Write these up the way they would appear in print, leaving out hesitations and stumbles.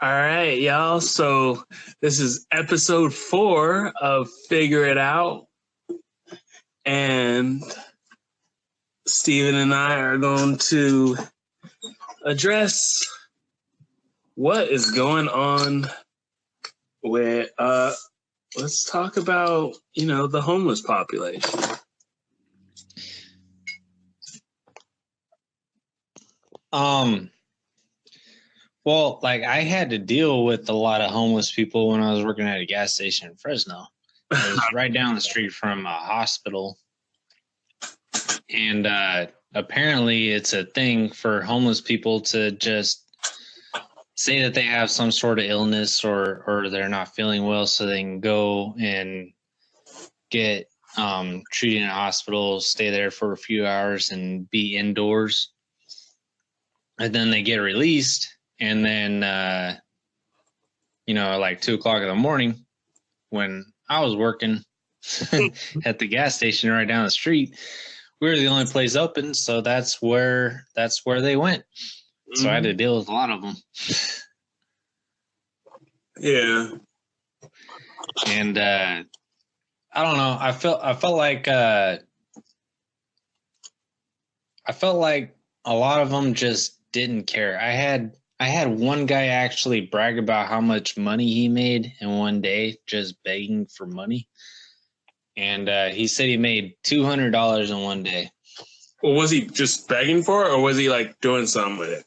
All right, y'all. So this is episode 4 of Figure It Out. And Steven and I are going to address what is going on with, let's talk about, the homeless population. Well, I had to deal with a lot of homeless people when I was working at a gas station in Fresno. It was right down the street from a hospital. And apparently it's a thing for homeless people to just say that they have some sort of illness or they're not feeling well, so they can go and get treated in a hospital, stay there for a few hours and be indoors. And then they get released. And then, 2 o'clock in the morning, when I was working at the gas station right down the street, we were the only place open. So that's where they went. So I had to deal with a lot of them. Yeah. And I don't know. I felt like a lot of them just didn't care. I had one guy actually brag about how much money he made in one day just begging for money. And he said he made $200 in one day. Well, was he just begging for it, or was he doing something with it?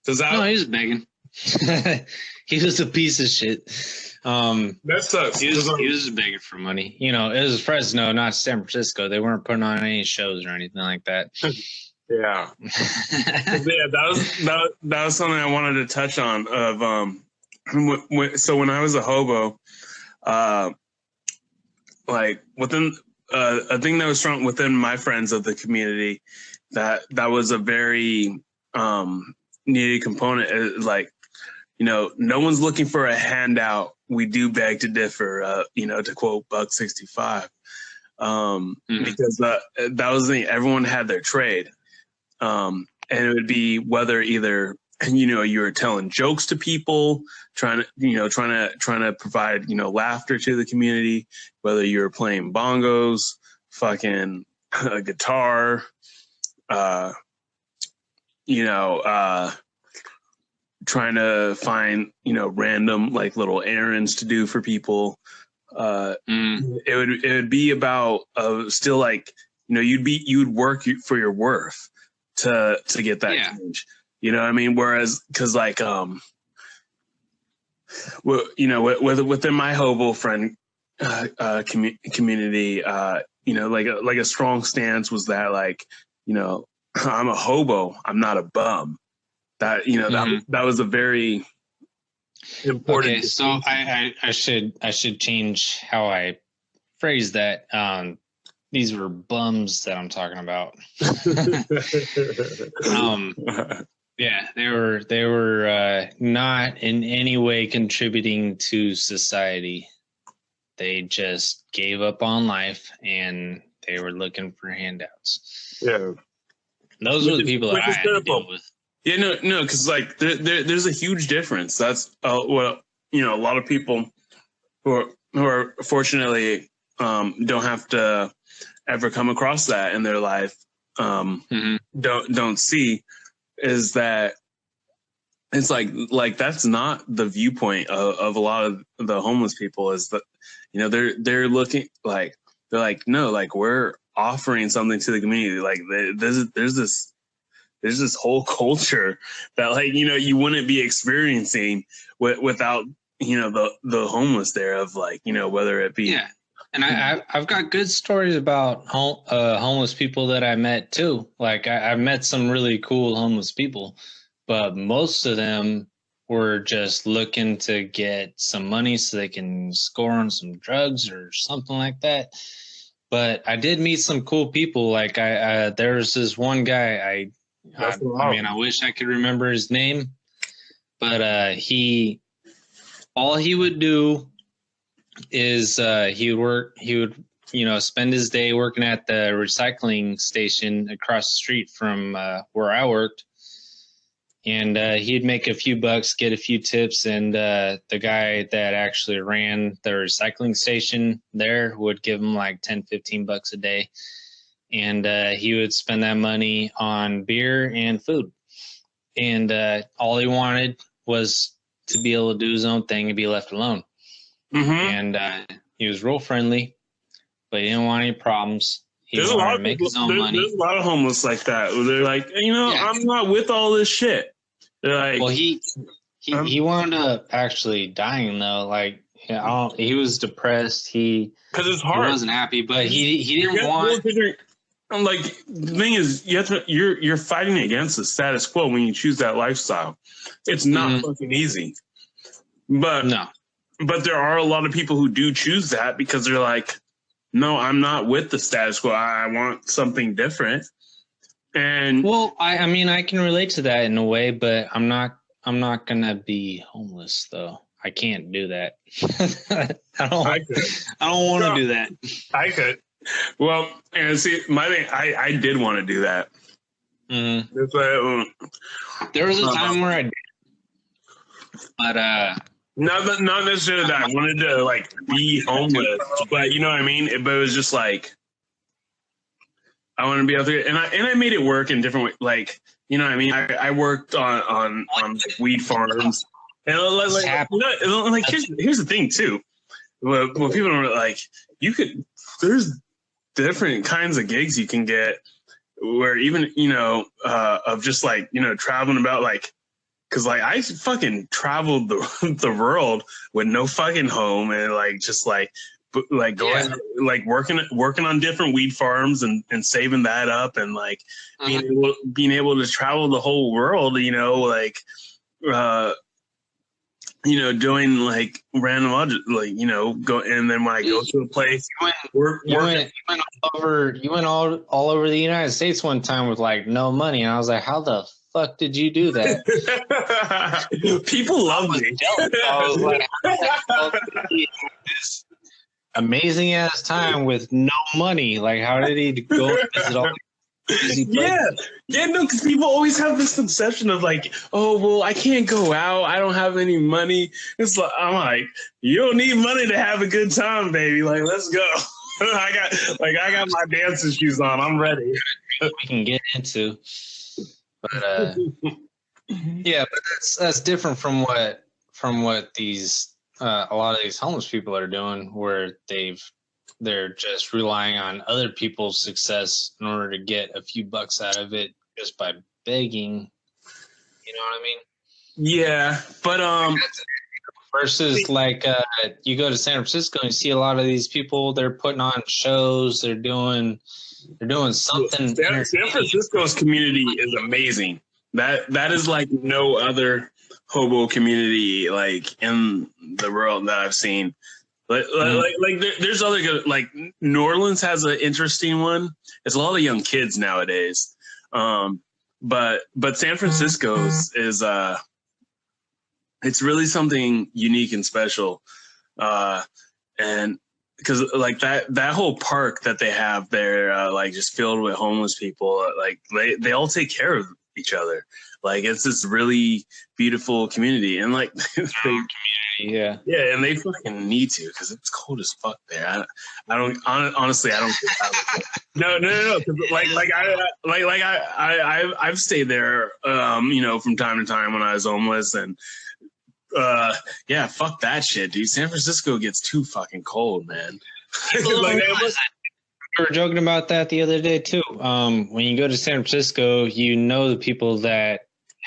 No, he was begging. He was a piece of shit. That sucks. He was just begging for money. It was Fresno, not San Francisco. They weren't putting on any shows or anything like that. Yeah. That was something I wanted to touch on. So when I was a hobo, within a thing that was strong within my friends of the community, that was a very needed component. No one's looking for a handout. We do beg to differ. To quote Buck 65, because that was the thing. Everyone had their trade. And it would be whether either, you were telling jokes to people, trying to provide, laughter to the community, whether you were playing bongos, fucking a guitar, trying to find, random little errands to do for people. It would be about still you would work for your worth to get that change. You know what I mean? Whereas, because within my hobo friend community, a strong stance was that I'm a hobo, I'm not a bum. That that was a very important. Okay, so I should change how I phrase that. These were bums that I'm talking about. Yeah, they were not in any way contributing to society. They just gave up on life and they were looking for handouts. Yeah, those were the people that I had to deal with. Yeah, no, because there's a huge difference. That's what a lot of people who are fortunately don't have to ever come across that in their life, don't see, is that it's that's not the viewpoint of a lot of the homeless people. Is that they're looking no, we're offering something to the community. There's this whole culture that you wouldn't be experiencing without the homeless there, of whether it be And I've got good stories about homeless people that I met too. I've met some really cool homeless people, but most of them were just looking to get some money so they can score on some drugs or something like that. But I did meet some cool people. There was this one guy. I wish I could remember his name, but all he would do is he would spend his day working at the recycling station across the street from where I worked. and he'd make a few bucks, get a few tips, and the guy that actually ran the recycling station there would give him like 10, 15 bucks a day, and he would spend that money on beer and food, and all he wanted was to be able to do his own thing and be left alone. And he was real friendly, but he didn't want any problems. There's a lot of people, there's a lot of homeless like that. Where they're like, I'm not with all this shit. They're like, well, he wound up actually dying though. Like, he was depressed. Because it's hard. He wasn't happy, but he didn't want. I'm like, the thing is, you're fighting against the status quo when you choose that lifestyle. It's not fucking easy. But there are a lot of people who do choose that because they're like, no, I'm not with the status quo. I want something different. And well, I mean, I can relate to that in a way, but I'm not gonna be homeless though. I can't do that. I don't want to do that. I could. Well, and see, my thing, I did want to do that. That's why, there was a time where I did, but not necessarily that I wanted to like be homeless, but you know what I mean. But it was just like I want to be out there, and I made it work in different ways. Like, you know what I mean. I worked on like weed farms, and like here's the thing too. What people don't like, there's different kinds of gigs you can get where even of just like traveling about like. Cause like I fucking traveled the world with no fucking home and like just like going like working on different weed farms and saving that up and like being able to travel the whole world, doing like random go, and then when I go to a place, you went all over the United States one time with like no money, and I was like, how the fuck did you do that? People love me. I was like, this amazing ass time with no money. Like, how did he go visit all? No, because people always have this conception of like, oh well, I can't go out, I don't have any money. It's like I'm like, you don't need money to have a good time, baby. Like, let's go. I got my dancing shoes on. I'm ready. We can get into. But but that's different from what these a lot of these homeless people are doing, where they're just relying on other people's success in order to get a few bucks out of it just by begging. You know what I mean? Yeah, but versus like you go to San Francisco and you see a lot of these people. They're putting on shows. They're doing something. San Francisco's community is amazing. That is like no other hobo community like in the world that I've seen. Like there's other good, like New Orleans has an interesting one. It's a lot of young kids nowadays. But San Francisco's is it's really something unique and special. And because like that whole park that they have there, like just filled with homeless people, like they all take care of each other. Like it's this really beautiful community, and like and they fucking need to because it's cold as fuck there. I don't honestly I don't. No. I've stayed there, from time to time when I was homeless, and fuck that shit, dude. San Francisco gets too fucking cold, man. We were joking about that the other day too. When you go to San Francisco, the people that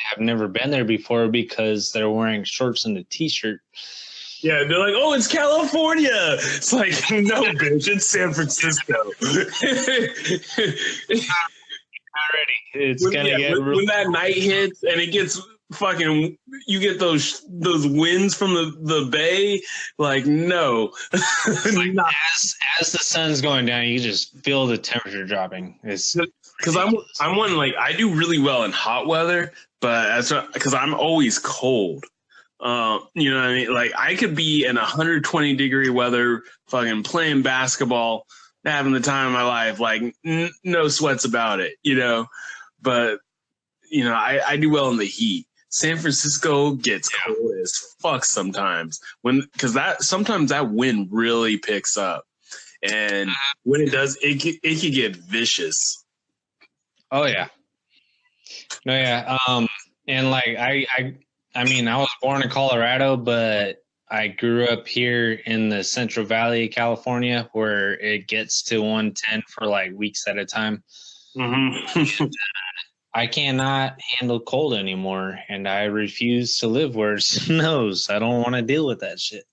have never been there before because they're wearing shorts and a t-shirt. Yeah, they're like, "Oh, it's California." It's like, no, bitch, it's San Francisco. Already, it's gonna get when that night hits and it gets fucking, you get those winds from the bay. Like, no. Like, as the sun's going down, you just feel the temperature dropping. It's because I'm one, like, I do really well in hot weather, but that's because I'm always cold. You know what I mean? Like, I could be in 120 degree weather, fucking playing basketball, having the time of my life, like no sweats about it, But I do well in the heat. San Francisco gets cold as fuck sometimes because sometimes that wind really picks up, and when it does, it can get vicious. Oh yeah, no yeah. And like I mean, I was born in Colorado, but I grew up here in the Central Valley of California, where it gets to 110 for like weeks at a time. Mm-hmm. I cannot handle cold anymore, and I refuse to live where it snows. I don't want to deal with that shit.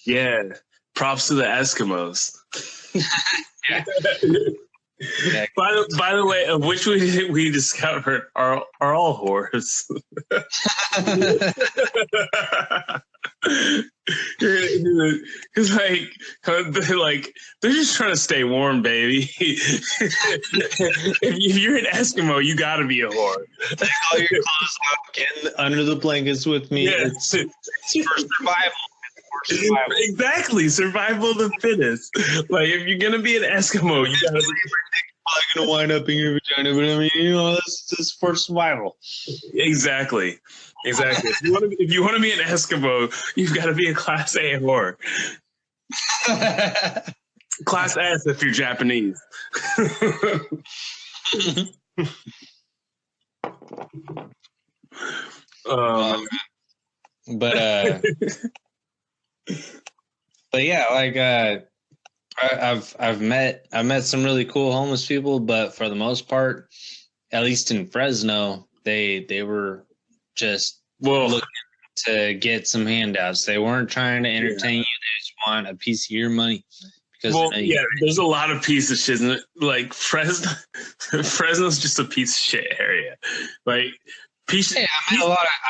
Yeah, props to the Eskimos. Yeah. Yeah. By the way, of which we discovered are all whores. Because like they're just trying to stay warm, baby. if you're an Eskimo, you got to be a whore. Take all your clothes off, get under the blankets with me. Yeah. It's for survival. Exactly, survival of the fittest. Like if you're gonna be an Eskimo, you gotta be probably gonna wind up in your vagina, but I mean, you know, this is for survival. Exactly. If you want to be an Eskimo, you've got to be a Class A whore. Class S if you're Japanese. But yeah, like I've met some really cool homeless people, but for the most part, at least in Fresno, they were just looking to get some handouts. They weren't trying to entertain you. They just want a piece of your money. Because there's a lot of piece of shit. Like Fresno's just a piece of shit area. Like I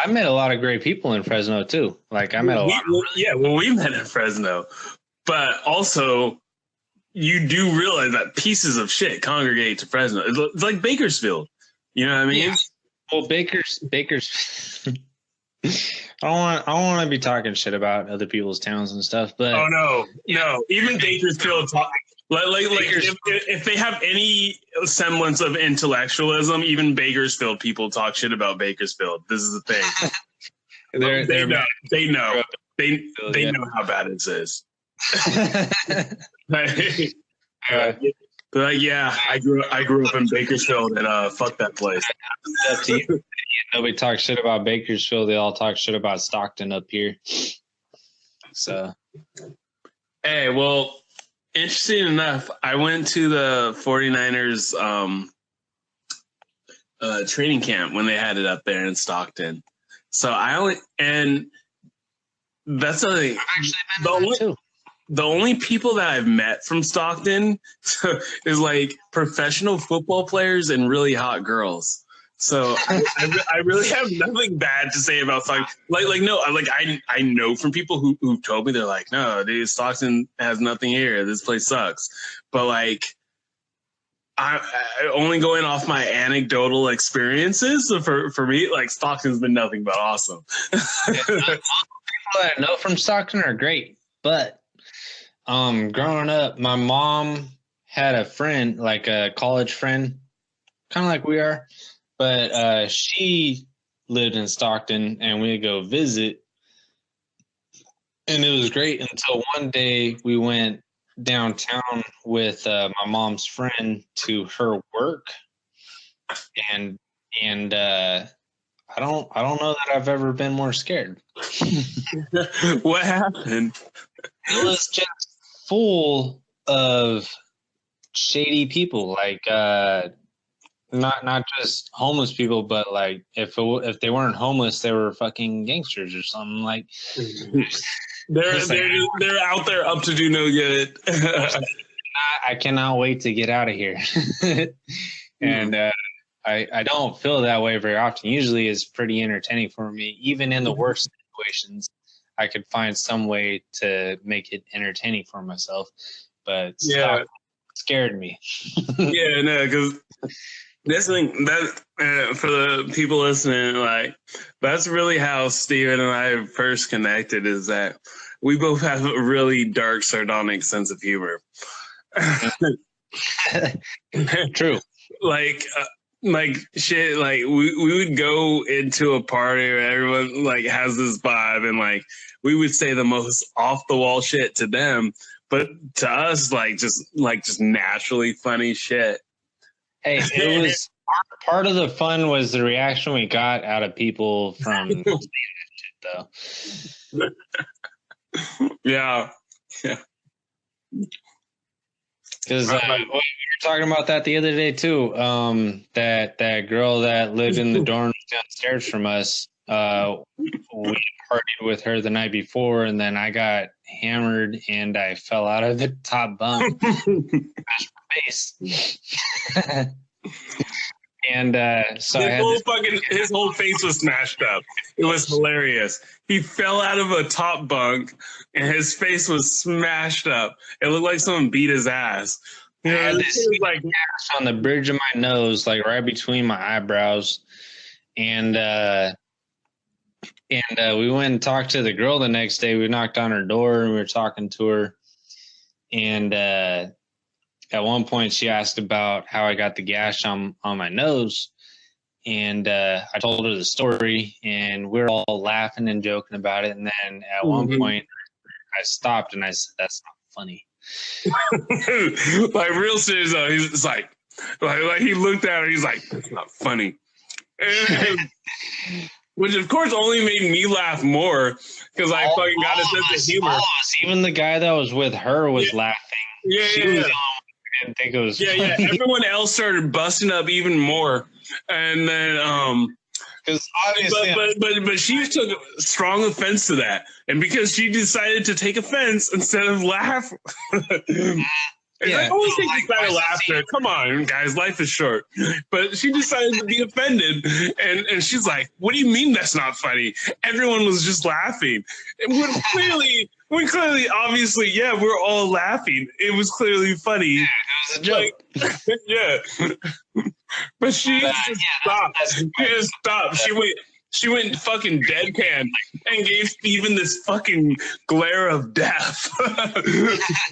met a lot of great people in Fresno too. Like I met a lot. We met in Fresno, but also you do realize that pieces of shit congregate to Fresno. It's like Bakersfield. You know what I mean? Yeah. Well, Baker's. I don't want to be talking shit about other people's towns and stuff, but no, even Bakersfield if they have any semblance of intellectualism, even Bakersfield people talk shit about Bakersfield. This is the thing. They know how bad it is. But yeah, I grew up in Bakersfield and fuck that place. Nobody talks shit about Bakersfield. They all talk shit about Stockton up here. So, hey, well, interesting enough, I went to the 49ers training camp when they had it up there in Stockton. So that's the only people that I've met from Stockton is like professional football players and really hot girls. So I really have nothing bad to say about Stockton. I know from people who've told me, they're like, no, dude, Stockton has nothing here. This place sucks. But like, I only going off my anecdotal experiences. So for me, like Stockton's been nothing but awesome. People that I know from Stockton are great, but growing up, my mom had a friend, like a college friend, kind of like we are. But she lived in Stockton, and we'd go visit. And it was great until one day we went downtown with my mom's friend to her work. And I don't know that I've ever been more scared. What happened? It was just full of shady people, like not just homeless people, but like if they weren't homeless, they were fucking gangsters or something. Like they're out there up to do no good. I cannot wait to get out of here. And I don't feel that way very often. Usually it's pretty entertaining for me. Even in the worst situations, I could find some way to make it entertaining for myself. But it scared me. Yeah, no, because this thing that for the people listening, like that's really how Steven and I first connected. Is that we both have a really dark, sardonic sense of humor. True. Like like shit, like we would go into a party where everyone like has this vibe, and like we would say the most off the wall shit to them, but to us just naturally funny shit. Hey, it was part of the fun was the reaction we got out of people from saying that shit, though. Yeah. Because we were talking about that the other day too. That girl that lived in the dorms downstairs from us. We partied with her the night before, and then I got hammered and I fell out of the top bunk. Face. And so his whole face was smashed up. It was hilarious. He fell out of a top bunk and his face was smashed up. It looked like someone beat his ass. You know, I had this like gash on the bridge of my nose, like right between my eyebrows. And we went and talked to the girl the next day. We knocked on her door and we were talking to her. And at one point she asked about how I got the gash on my nose. And I told her the story and we were all laughing and joking about it. And then at one point I stopped and I said, "That's not funny." Like real serious though. He's like he looked at her, he's like, "That's not funny." Which of course only made me laugh more because I fucking got a sense of humor. Even the guy that was with her was laughing. Yeah, she was didn't think it was funny. Everyone else started busting up even more. And then because obviously but she took strong offense to that. And because she decided to take offense instead of laugh. I always take this kind of laughter. Come on, guys, life is short. But she decided to be offended, and she's like, "What do you mean that's not funny?" Everyone was just laughing. When clearly, obviously, yeah, we're all laughing. It was clearly funny. Yeah, it was a joke. Yeah. But she just stopped. She just stopped. She went fucking deadpan and gave Steven this fucking glare of death.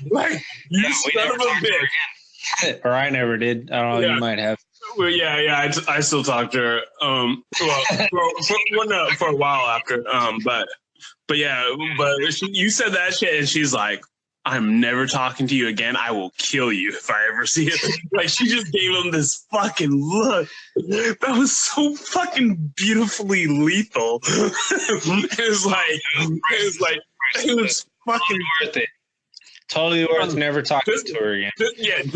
Like, you son of a bitch. Or I never did. I don't know. You might have. Well, I still talk to her. For a while after. But you said that shit, and she's like, "I'm never talking to you again. I will kill you if I ever see it." Like, she just gave him this fucking look that was so fucking beautifully lethal. It was fucking worth it. Totally worth never talking to her again. It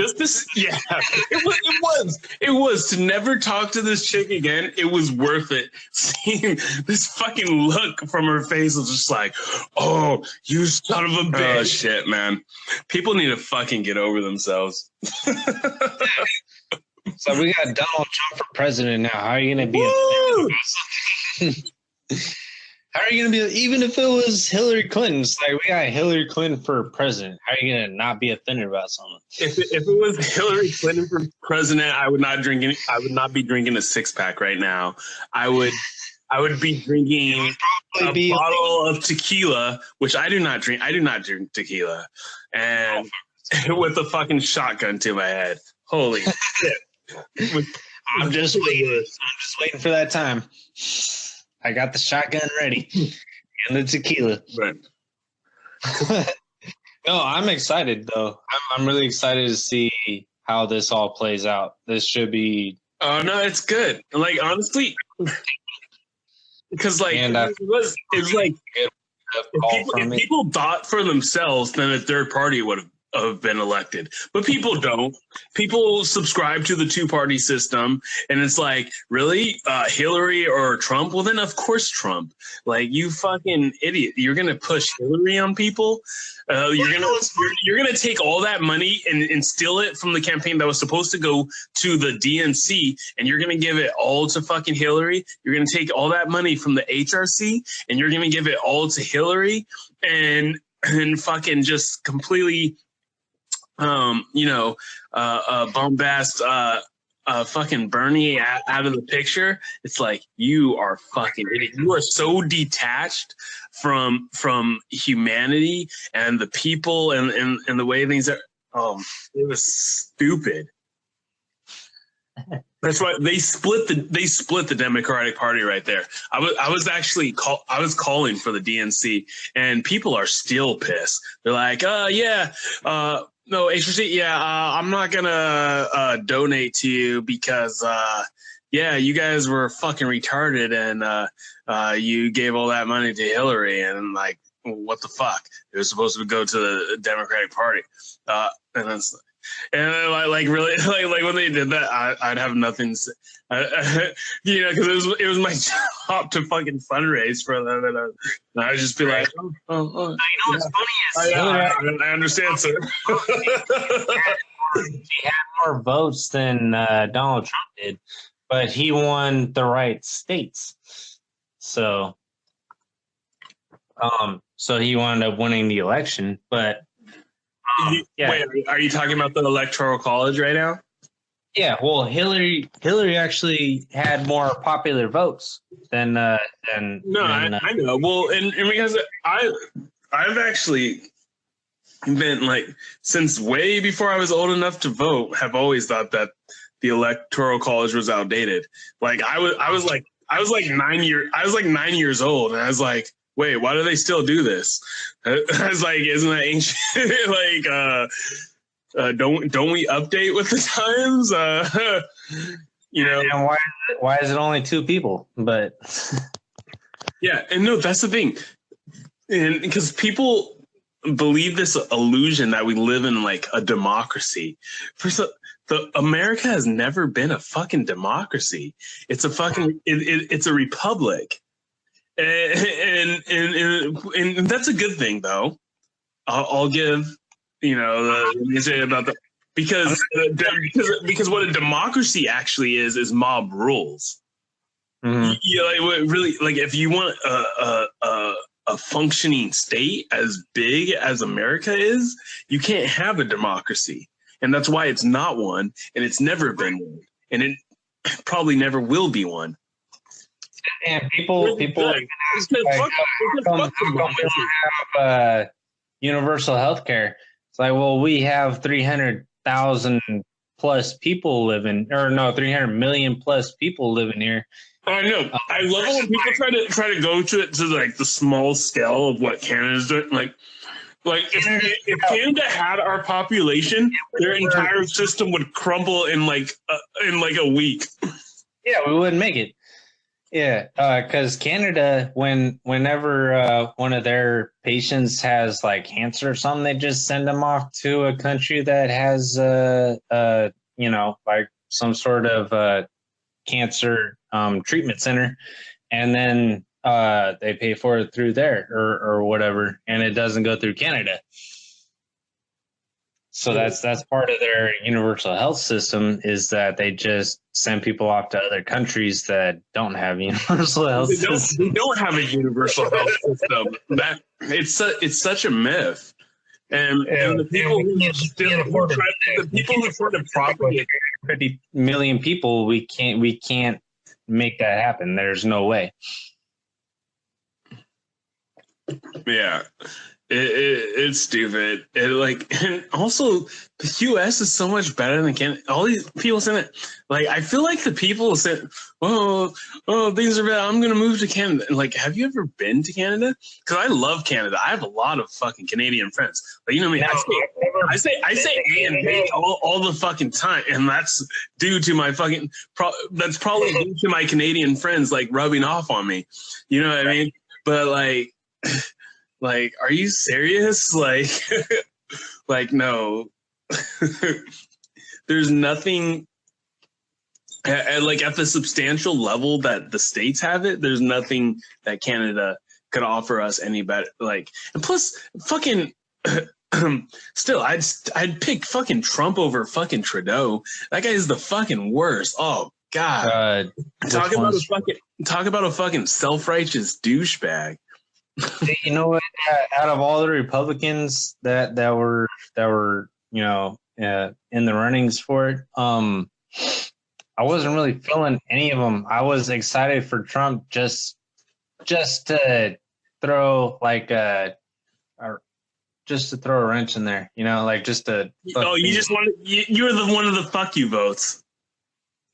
was to never talk to this chick again. It was worth it. Seeing this fucking look from her face was just like, "Oh, you son of a bitch." Oh, shit, man. People need to fucking get over themselves. So we got Donald Trump for president now. How are you going to be? How are you going to be, even if it was Hillary Clinton? It's like, we got Hillary Clinton for president. How are you going to not be offended about something? If it was Hillary Clinton for president, I would not be drinking a 6-pack right now. I would be drinking a bottle of tequila, which I do not drink. I do not drink tequila, and with a fucking shotgun to my head. Holy shit! I'm just waiting for that time. I got the shotgun ready and the tequila. Right. No, I'm excited though. I'm really excited to see how this all plays out. This should be. Oh no, it's good. Like, honestly, because like it was like if people thought for themselves, then a third party would have been elected. But people don't. People subscribe to the two-party system, and it's like, really, Hillary or Trump? Well, then of course Trump. Like, you fucking idiot! You're gonna push Hillary on people. You're gonna take all that money and steal it from the campaign that was supposed to go to the DNC, and you're gonna give it all to fucking Hillary. You're gonna take all that money from the HRC, and you're gonna give it all to Hillary, and fucking just completely. Bombast fucking Bernie out of the picture. It's like, you are fucking idiot. You are so detached from humanity and the people and the way things are. It was stupid. That's why they split the Democratic Party right there. I was calling for the DNC, and people are still pissed. They're like, no, HRC, I'm not gonna donate to you because you guys were fucking retarded, and you gave all that money to Hillary, and I'm like, what the fuck? It was supposed to go to the Democratic Party, and then. And like really like when they did that, I'd have nothing to say. Because it was my job to fucking fundraise for them, and I'd just be like, what's funny is I understand, sir. He had more votes than Donald Trump did, but he won the right states. So he wound up winning the election, but. Wait, are you talking about the Electoral College right now? Yeah, well, Hillary actually had more popular votes than. I know. Well, and because I've actually been like since way before I was old enough to vote, have always thought that the Electoral College was outdated. Like I was like 9 years old, and I was like, wait, why do they still do this? I was like, isn't that ancient? Don't we update with the times? And why is it only two people? But yeah, and no, that's the thing, and because people believe this illusion that we live in like a democracy. First, America has never been a fucking democracy. It's a fucking it's a republic. And that's a good thing, though. I'll give the say about that because what a democracy actually is mob rules. Mm-hmm. Like if you want a functioning state as big as America is, you can't have a democracy, and that's why it's not one, and it's never been one, and it probably never will be one. And people like, how come we don't have universal health care? It's like, well, we have 300,000 plus people living, or no, 300 million plus people living here. I know. I love it when people try to go to it to like the small scale of what Canada's doing. Like if Canada had our population, their entire system would crumble in like a week. Yeah, we wouldn't make it. Yeah, because Canada, whenever one of their patients has like cancer or something, they just send them off to a country that has, like some sort of cancer treatment center, and then they pay for it through there or whatever, and it doesn't go through Canada. So that's part of their universal health system, is that they just send people off to other countries that don't have universal health systems. They don't have a universal health system. That it's such a myth. And the people who afford to propagate 50 million people, we can't make that happen. There's no way. Yeah. It's stupid. And also the U.S. is so much better than Canada. All these people saying it, like I feel like the people say, "Oh, things are bad. I'm gonna move to Canada." And like, have you ever been to Canada? Because I love Canada. I have a lot of fucking Canadian friends. Like, you know what I mean? I say A and B all the fucking time, and that's due to my fucking. That's probably due to my Canadian friends like rubbing off on me. You know what I mean? But like. Like, are you serious? Like, no. There's nothing at the substantial level that the states have it. There's nothing that Canada could offer us any better. Like, and plus, fucking, still, I'd pick fucking Trump over fucking Trudeau. That guy is the fucking worst. Oh God, talk about a fucking self-righteous douchebag. You know what? Out of all the Republicans that were in the runnings for it, I wasn't really feeling any of them. I was excited for Trump just to throw throw a wrench in there, like just to. Oh, you just wanted you were one of the fuck you votes.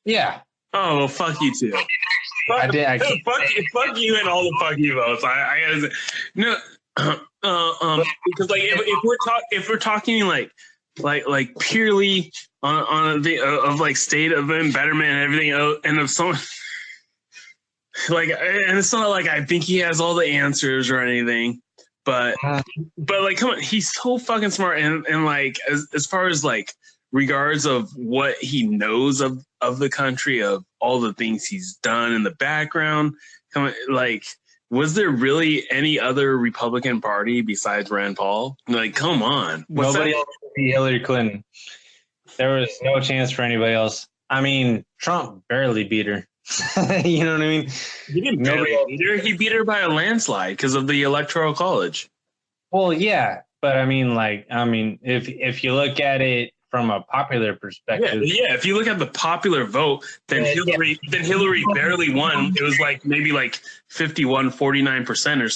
Yeah. Oh, well, fuck you too. I did. I can't. Fuck you and all the fuck you votes. I gotta say, no, because like if we're talking like purely on the of like state of betterment and everything, and of someone like, and it's not like I think he has all the answers or anything, but like, come on, he's so fucking smart, and like as far as like regards of what he knows of the country, of all the things he's done in the background, like, was there really any other Republican Party besides Rand Paul? Like, come on. Nobody else could be Hillary Clinton. There was no chance for anybody else. I mean, Trump barely beat her. You know what I mean? He didn't barely beat her. He beat her by a landslide because of the Electoral College. Well, yeah, but I mean, if you look at it from a popular perspective, yeah. If you look at the popular vote, then Hillary barely won. It was like maybe like 49% or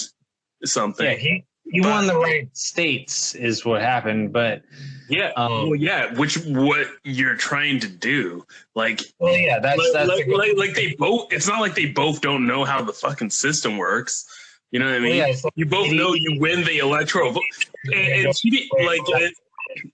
something. Yeah, he won the right states is what happened, but yeah, which what you're trying to do, like, that's like they both. It's not like they both don't know how the fucking system works. You know what I mean? You both know you win the electoral vote, and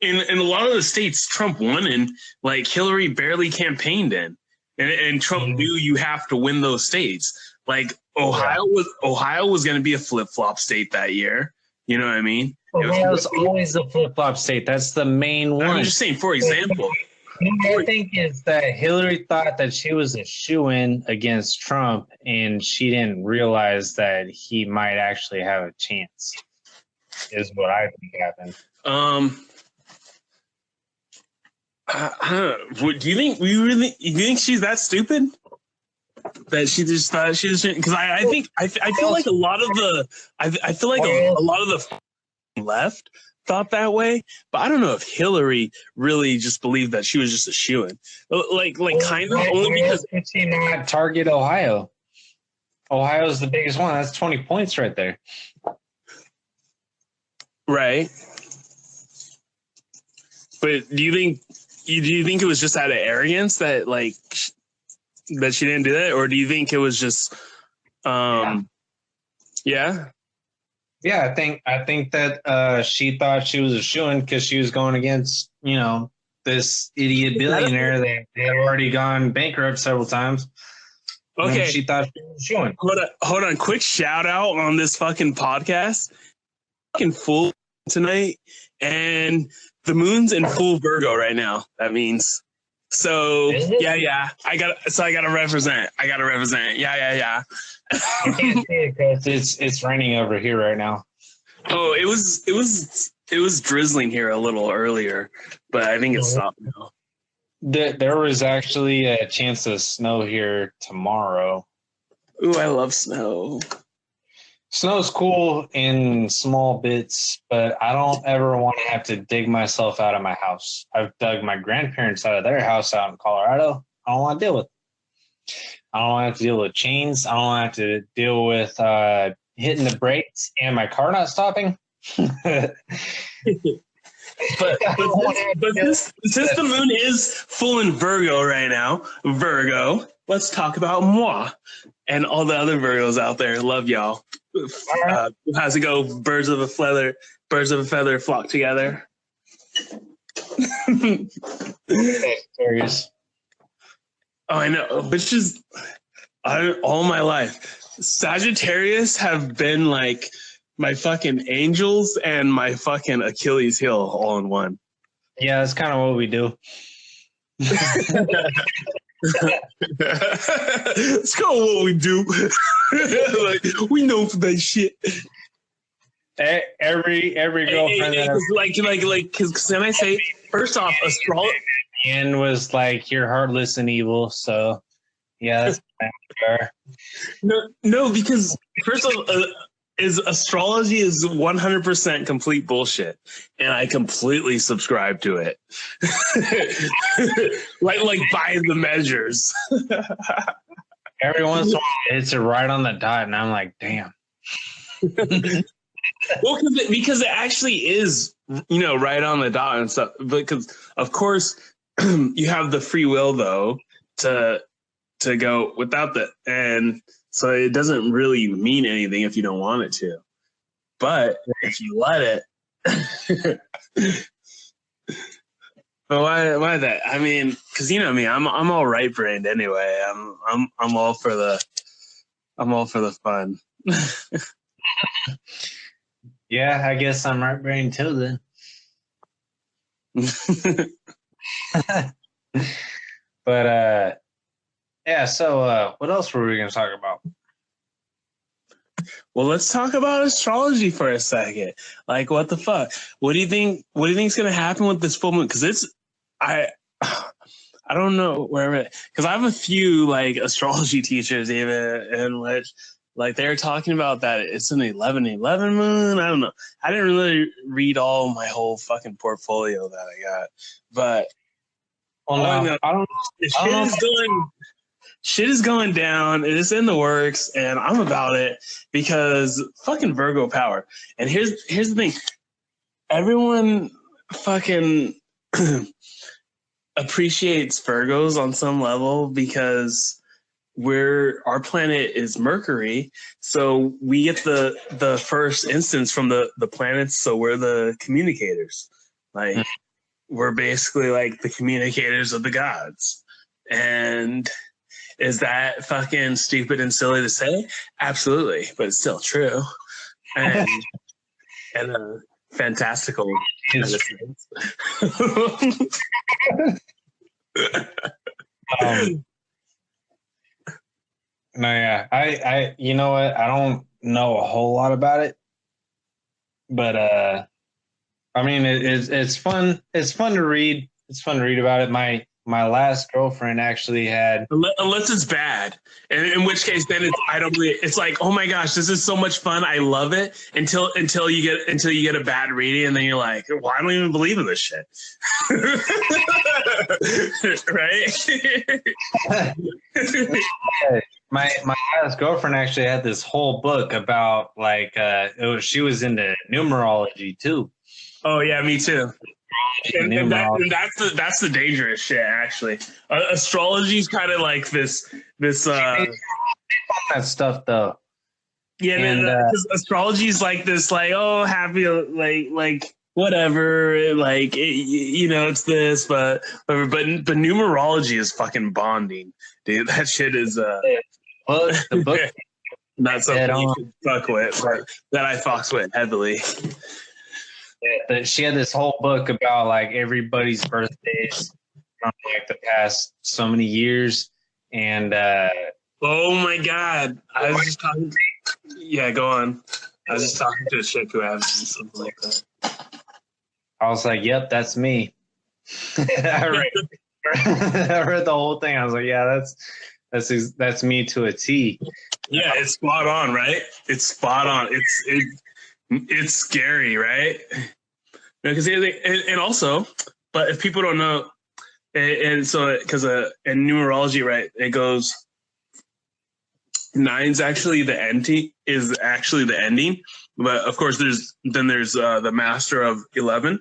in a lot of the states Trump won in, like, Hillary barely campaigned in, and Trump knew you have to win those states. Like Ohio was going to be a flip-flop state that year. You know what I mean? Ohio's always a flip-flop state. That's the main one. I'm just saying, for example. I think is that Hillary thought that she was a shoo-in against Trump, and she didn't realize that he might actually have a chance. Is what I think happened. Do you think she's that stupid? That she just thought she was, because I feel like a lot of the left thought that way, but I don't know if Hillary really just believed that she was just a shoo-in. Like kind of, only because she not target Ohio. Ohio's the biggest one. That's 20 points right there. Right. But do you think it was just out of arrogance that that she didn't do that, or do you think it was just yeah? Yeah, I think that she thought she was a shoo-in because she was going against, this idiot billionaire that had already gone bankrupt several times. Okay. She thought she was a shoo-in. Hold on. Quick shout out on this fucking podcast. Fucking full tonight, and the moon's in full Virgo right now. That means. So yeah. I gotta represent. Yeah. You can't see it because it's raining over here right now. Oh, it was drizzling here a little earlier, but I think it's stopped now. There was actually a chance of snow here tomorrow. Ooh, I love snow. Snow's cool in small bits, but I don't ever want to have to dig myself out of my house. I've dug my grandparents out of their house out in Colorado. I don't want to deal with it. I don't want to have to deal with chains. I don't want to have to deal with hitting the brakes and my car not stopping. but since the moon is full in Virgo right now, Virgo, let's talk about moi and all the other Virgos out there. Love y'all. How's it go? Birds of a feather flock together. Serious. Oh, I know. But just all my life, Sagittarius have been like my fucking angels and my fucking Achilles heel all in one. Yeah, that's kind of what we do. Let's go what we do. Like, we know for that shit. Every girlfriend because can I say, first off, astrology and was like, you're heartless and evil, so yeah, that's fair. No, because first of all, astrology is 100% complete bullshit, and I completely subscribe to it. like by the measures. Every once in a while, it's right on the dot, and I'm like, damn. Well, because it actually is, right on the dot and stuff. Because of course, you have the free will though to go without that. And so it doesn't really mean anything if you don't want it to. But if you let it, but why that? I mean, because you know me, I'm all right brained anyway. I'm all for the fun. Yeah, I guess I'm right brain too then. But yeah, so what else were we gonna talk about? Well, let's talk about astrology for a second. Like, what the fuck? What do you think? What do you think is gonna happen with this full moon? Because I don't know where, because I have a few like astrology teachers even in which like they're talking about that it's an 11/11 moon. I don't know. I didn't really read all my whole fucking portfolio that I got, but Well, no, I don't know. Shit is going down. It is in the works, and I'm about it because fucking Virgo power. And here's the thing: everyone fucking appreciates Virgos on some level because our planet is Mercury, so we get the first instance from the planets. So we're the communicators, like we're basically like the communicators of the gods, and. Is that fucking stupid and silly to say? Absolutely, but it's still true. And fantastical. No, yeah, I, you know what? I don't know a whole lot about it, but I mean, it's fun. It's fun to read. It's fun to read about it. My last girlfriend actually had. Unless it's bad, and in which case then I don't believe it's like, oh my gosh, this is so much fun, I love it until you get a bad reading, and then you're like, well, I don't even believe in this shit. Right? My last girlfriend actually had this whole book about like she was into numerology too. Oh yeah, me too. And that's the dangerous shit. Actually, astrology is kind of like this. That stuff though. Yeah, and because astrology is like this, like, oh, happy, like whatever, like it's this, but numerology is fucking bonding, dude. That shit is the book not something you should fuck with, but that I fucks with heavily. Yeah, she had this whole book about like everybody's birthdays from like the past so many years, and oh my god, I was just talking. Yeah, go on. I was just talking to a chick who has something like that. I was like, "Yep, that's me." I read the whole thing. I was like, "Yeah, that's me to a T." Yeah, it's spot on, right? It's spot on. It's scary, right? Because and also, but if people don't know, and so because in numerology, right, it goes 9's actually the ending, but of course there's the master of 11.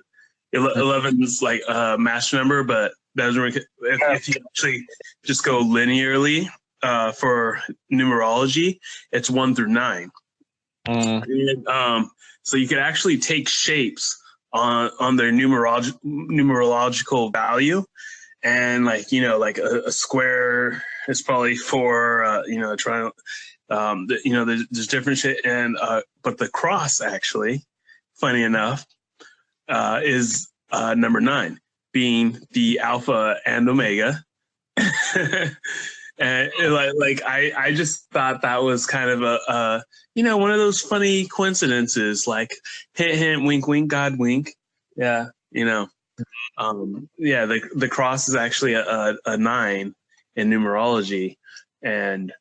11's like a master number, but if you actually just go linearly for numerology, it's 1 through 9. And, so you could actually take shapes on their numerological value, and like a square is probably 4, a triangle. There's different shit, and but the cross actually, funny enough, is number 9, being the alpha and omega. And I just thought that was kind of a one of those funny coincidences, like hint hint, wink wink, God wink. Yeah, the cross is actually a 9 in numerology, and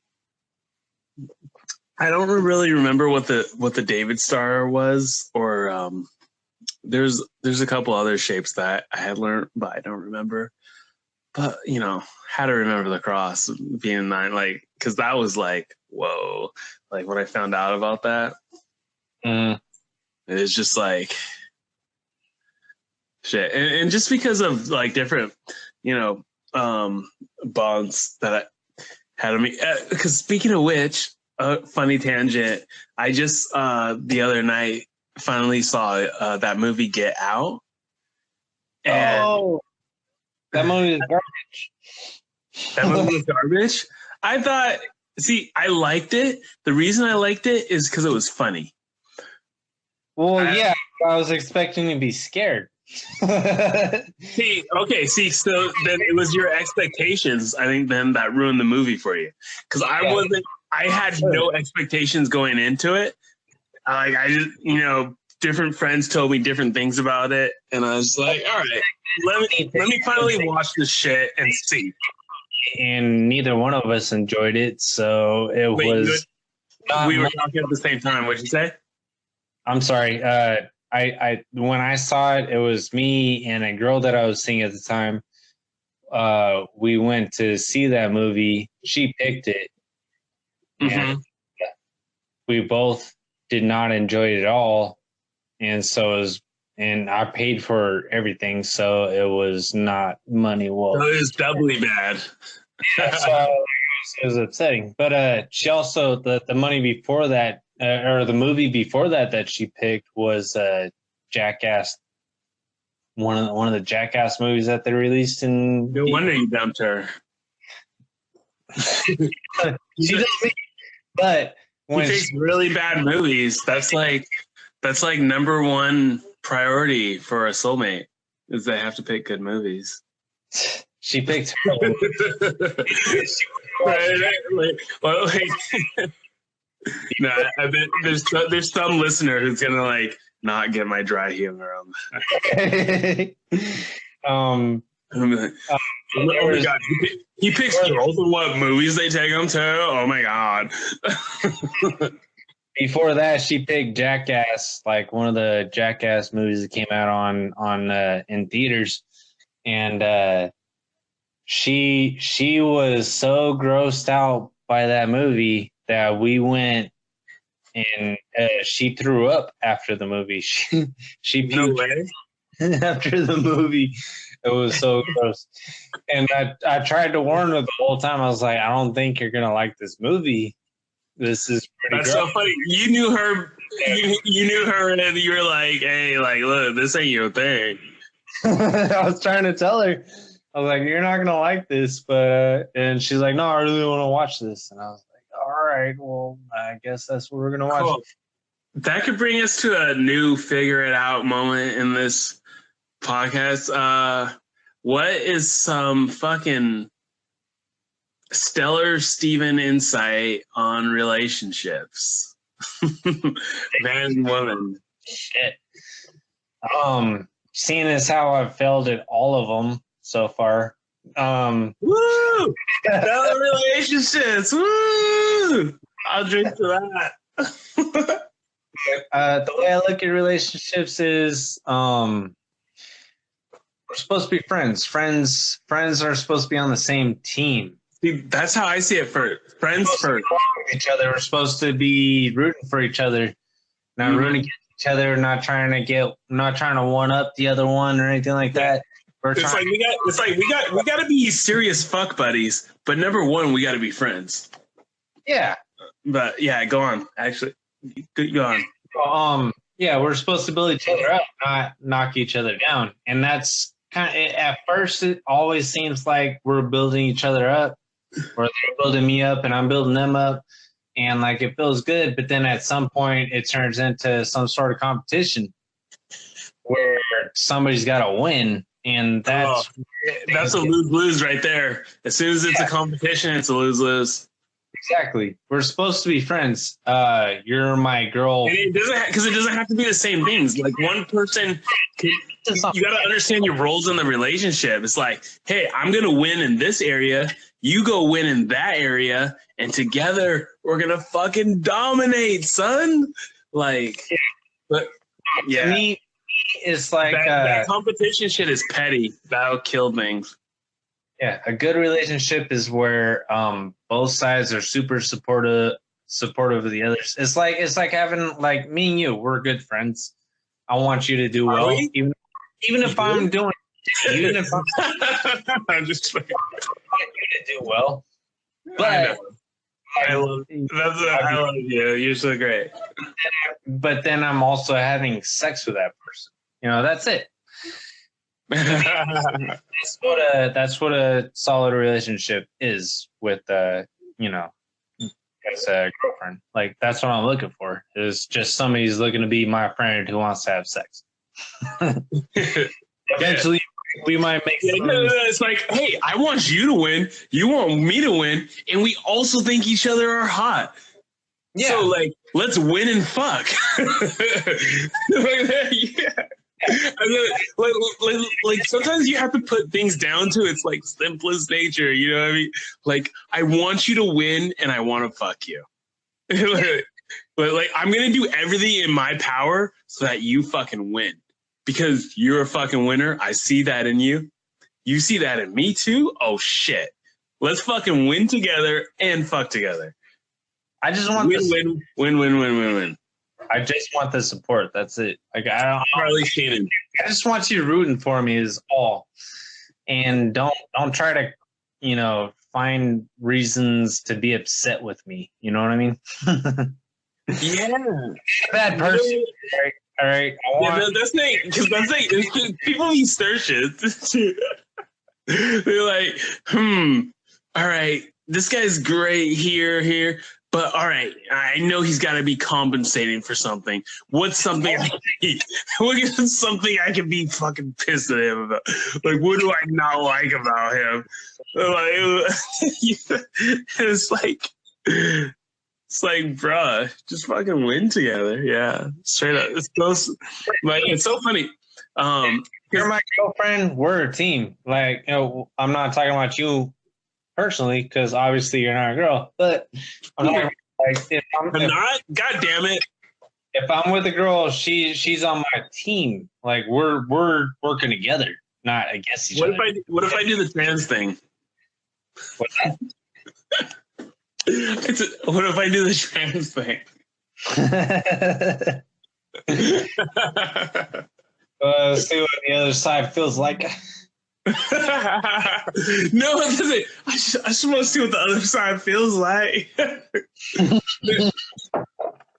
I don't really remember what the David star was, or there's a couple other shapes that I had learned, but I don't remember. But had to remember the cross being 9, like, because that was like, whoa, like when I found out about that, it was just like shit. And just because of like different bonds that I had on me. Because speaking of which, funny tangent, I just the other night finally saw that movie Get Out. And that movie is garbage. That movie was garbage. I thought, I liked it. The reason I liked it is because it was funny. Well, I was expecting to be scared. So then it was your expectations. I think then that ruined the movie for you. Because I had no expectations going into it. Like, I just, different friends told me different things about it. And I was like, all right, let me finally watch this shit and see. And neither one of us enjoyed it. So we were talking at the same time. What'd you say? I'm sorry. I when I saw it, it was me and a girl that I was seeing at the time. We went to see that movie. She picked it. And we both did not enjoy it at all. And so and I paid for everything, so it was not money well. So it was doubly bad. So it was upsetting. But she also the money before that, or the movie before that she picked was Jackass. One of the Jackass movies that they released in. No wonder you dumped her. She doesn't. But when she picks really bad movies, that's like number one priority for a soulmate is they have to pick good movies. She picked. No, I bet there's some listener who's gonna not get my dry humor on that. Oh my god, he picks girls and what movies they take them to. Oh my god. Before that, she picked Jackass, like one of the Jackass movies that came out on in theaters, and she was so grossed out by that movie that we went and she threw up after the movie. She no way. After the movie. It was so gross. And I tried to warn her the whole time. I was like, I don't think you're gonna like this movie. This is pretty That's gross. So funny. You knew her you knew her and you were like, hey, look, this ain't your thing. I was trying to tell her. I was like, you're not gonna like this, but and she's like, no, I really want to watch this. And I was like, all right, well, I guess that's what we're gonna watch. Cool. That could bring us to a new figure it out moment in this podcast. What is some fucking stellar Steven insight on relationships? Man and woman. Shit. Seeing as how I've failed at all of them so far. Woo! Stellar relationships. Woo! I'll drink to that. The way I look at relationships is we're supposed to be friends. Friends are supposed to be on the same team. See, that's how I see it first. Friends first. Each other. We're supposed to be rooting for each other, not rooting against each other, not trying to one up the other one or anything like that. We got to be serious fuck buddies, but number one, we got to be friends. Yeah. But yeah, go on. Actually, go on. Yeah, we're supposed to build each other up, not knock each other down. And that's kind of, at first, it always seems like we're building each other up, or they're building me up and I'm building them up. And like, it feels good. But then at some point, it turns into some sort of competition where somebody's got to win. And that's a lose-lose right there. As soon as it's a competition, it's a lose-lose. Exactly. We're supposed to be friends. You're my girl. And it doesn't have to be the same things. Like one person, you got to understand your roles in the relationship. It's like, hey, I'm going to win in this area. You go win in that area. And together we're going to fucking dominate, son. Like, but yeah. To me, it's like that competition shit is petty. That'll kill things. Yeah, a good relationship is where both sides are super supportive of the others. It's like having, like, me and you, we're good friends. I want you to do well, even if I'm doing Even if I'm just like, you to do well, I but know. I love you. You're so great. but then I'm also having sex with that person. You know, that's it. That's what a solid relationship is with you know, as a girlfriend. Like that's what I'm looking for. Is just somebody who's looking to be my friend who wants to have sex. Eventually we might make it's like, hey, I want you to win, you want me to win, and we also think each other are hot. Yeah. So like, let's win and fuck. Like sometimes you have to put things down to its like simplest nature. You know what I mean? Like, I want you to win, and I want to fuck you. Like, I'm gonna do everything in my power so that you fucking win. Because you're a fucking winner. I see that in you. You see that in me too? Oh, shit. Let's fucking win together and fuck together. I just want win. I just want the support. That's it. Like I just want you rooting for me is all. And don't try to, you know, find reasons to be upset with me. You know what I mean? Yeah. Bad person. All right. That's Nate. Because that's Nate. People be stir shit. They're like, all right, this guy's great here. But all right, I know he's got to be compensating for something. What's something what's something I can be fucking pissed at him about? Like, what do I not like about him? Like, it's like, bruh, just fucking win together. Yeah, straight up. It's so funny. You're my girlfriend. We're a team. Like, you know, I'm not talking about you personally because obviously you're not a girl. But I'm not, like, God damn it. If I'm with a girl, she's on my team. Like we're working together, not against each other. What if I do the trans thing? What's that? What if I do the trans thing? See what the other side feels like. No, it doesn't. I just want to see what the other side feels like.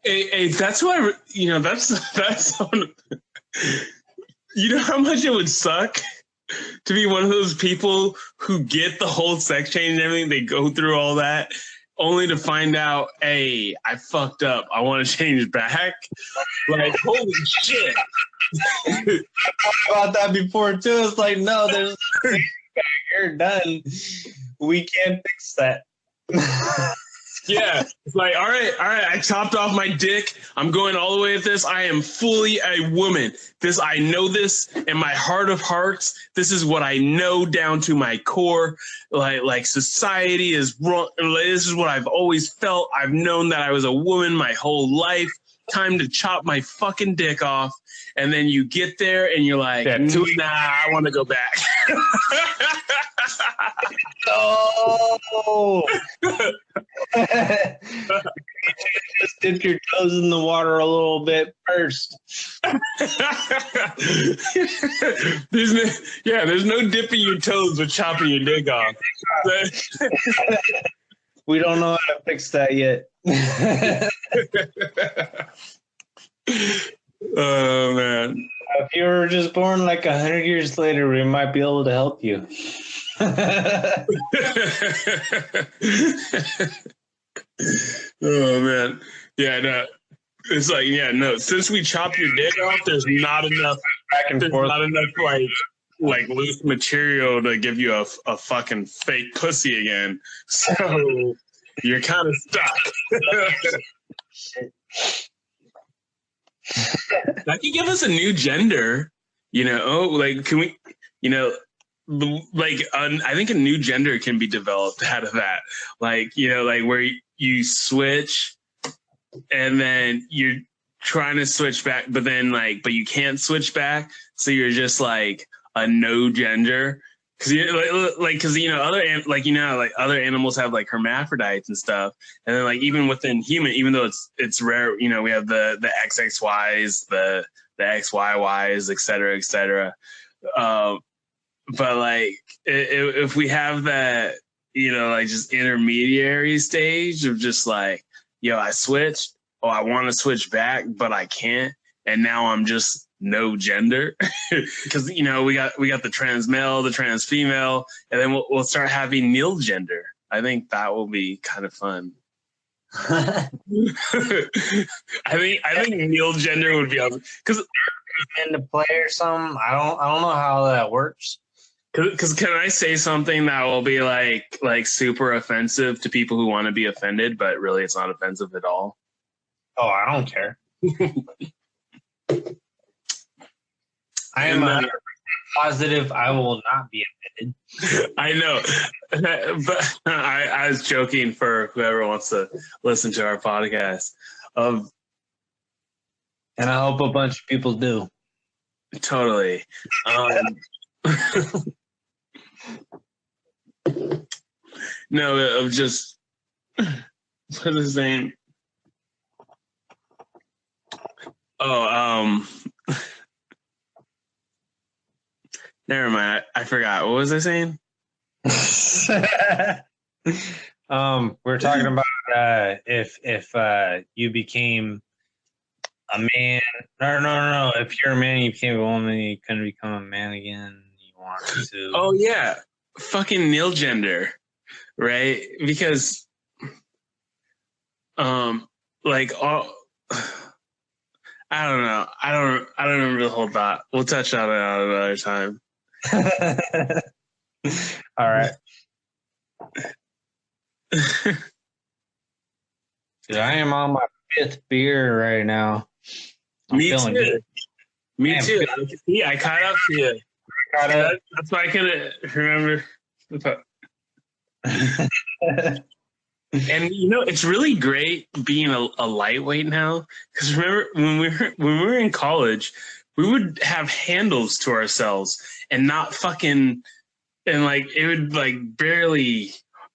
hey, that's why, you know, that's on, you know how much it would suck to be one of those people who get the whole sex change and everything. They go through all that only to find out, hey, I fucked up. I want to change back. Like, holy shit. I thought about that before too. It's like, no, there's you're done. We can't fix that. Yeah, it's like, all right. I chopped off my dick. I'm going all the way with this. I am fully a woman. I know this in my heart of hearts. This is what I know down to my core. Like society is wrong. This is what I've always felt. I've known that I was a woman my whole life. Time to chop my fucking dick off. And then you get there and you're like, nah, I want to go back. No. Just dip your toes in the water a little bit first. There's no dipping your toes with chopping your dick off. We don't know how to fix that yet. Oh man! If you were just born like 100 years later, we might be able to help you. Oh man! Yeah, no. It's like, yeah, no. Since we chopped your dick off, there's not enough. Not enough like loose material to give you a fucking fake pussy again. So you're kind of stuck. That could give us a new gender, you know. Oh, like, can we, you know, like I think a new gender can be developed out of that. Like, you know, like where you switch, and then you're trying to switch back, but you can't switch back, so you're just like a no gender. Because other animals have like hermaphrodites and stuff, and then like even within human, even though it's rare, you know, we have the XXYs, the XYYs, et cetera, et cetera. but like if we have that, you know, like just intermediary stage of just like, yo, I switched. Oh, I want to switch back, but I can't. And now I'm just no gender because, you know, we got the trans male, the trans female, and then we'll start having nil gender. I think that will be kind of fun. I think nil gender would be awesome because into play or something. I don't know how that works. Because can I say something that will be like super offensive to people who want to be offended, but really it's not offensive at all? Oh, I don't care. I am 100% positive I will not be offended. I know, but I was joking for whoever wants to listen to our podcast. And I hope a bunch of people do. Totally. No, of just what's his name? Oh, never mind. I forgot. What was I saying? We're talking about if you became a man. No. If you're a man, you became a woman, you couldn't become a man again. You want to? Oh yeah, fucking nil gender, right? Because, like all. I don't know. I don't remember the whole thought. We'll touch on it another time. All right. Dude, I am on my 5th beer right now. Me too. Good. Me too. Yeah, I caught up to you. That's why I couldn't remember. And you know, it's really great being a lightweight now. Because remember when we were in college, we would have handles to ourselves and not fucking, and like it would like barely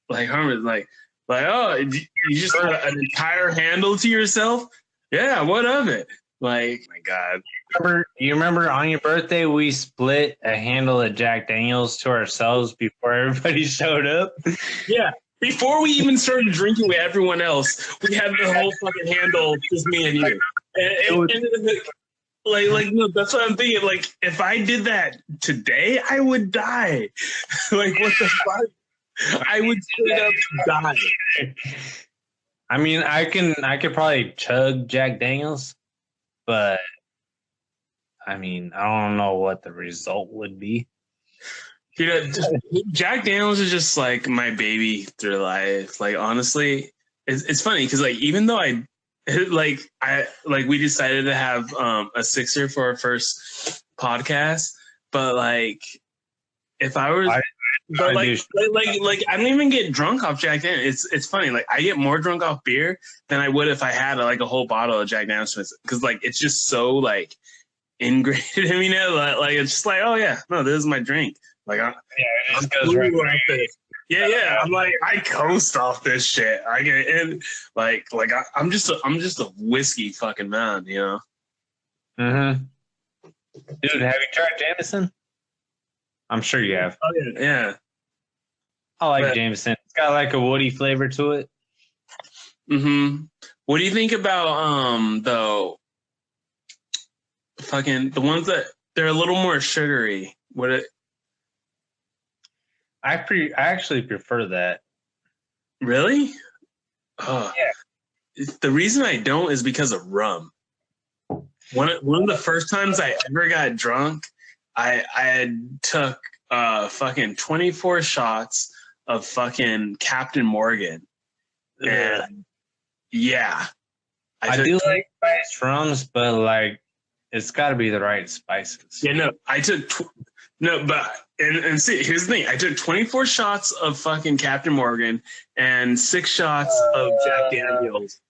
like harm it. Like oh, you just had an entire handle to yourself. Yeah, what of it? Like, my God. You remember on your birthday we split a handle of Jack Daniels to ourselves before everybody showed up? Yeah. Before we even started drinking with everyone else, we had the whole fucking handle, just me and you. Like, no, that's what I'm thinking. Like, if I did that today, I would die. Like, what the fuck? I would straight up die. I mean, I could probably chug Jack Daniels, but I mean, I don't know what the result would be. You know, Jack Daniels is just like my baby through life. Like, honestly, it's funny because like even though we decided to have a sixer for our first podcast, but like if I was, I don't even get drunk off Jack Daniels. It's funny. Like I get more drunk off beer than I would if I had like a whole bottle of Jack Daniels because like it's just so like ingrained in me now. Like it's just like, oh yeah, no, this is my drink. Like, it just goes right like yeah. I'm like, I coast off this shit. I get in, I'm just a whiskey fucking man, you know. Mm-hmm. Dude, have you tried Jameson? I'm sure you have. Oh yeah. I like Jameson. It's got like a woody flavor to it. Mm-hmm. What do you think about though? Fucking the ones that they're a little more sugary. I actually prefer that. Really? Oh, yeah. The reason I don't is because of rum. One of the first times I ever got drunk, I took fucking 24 shots of fucking Captain Morgan. And yeah. I do like spiced rums, but like it's got to be the right spices. Yeah, no, I took and see, here's the thing. I took 24 shots of fucking Captain Morgan and 6 shots of Jack Daniels.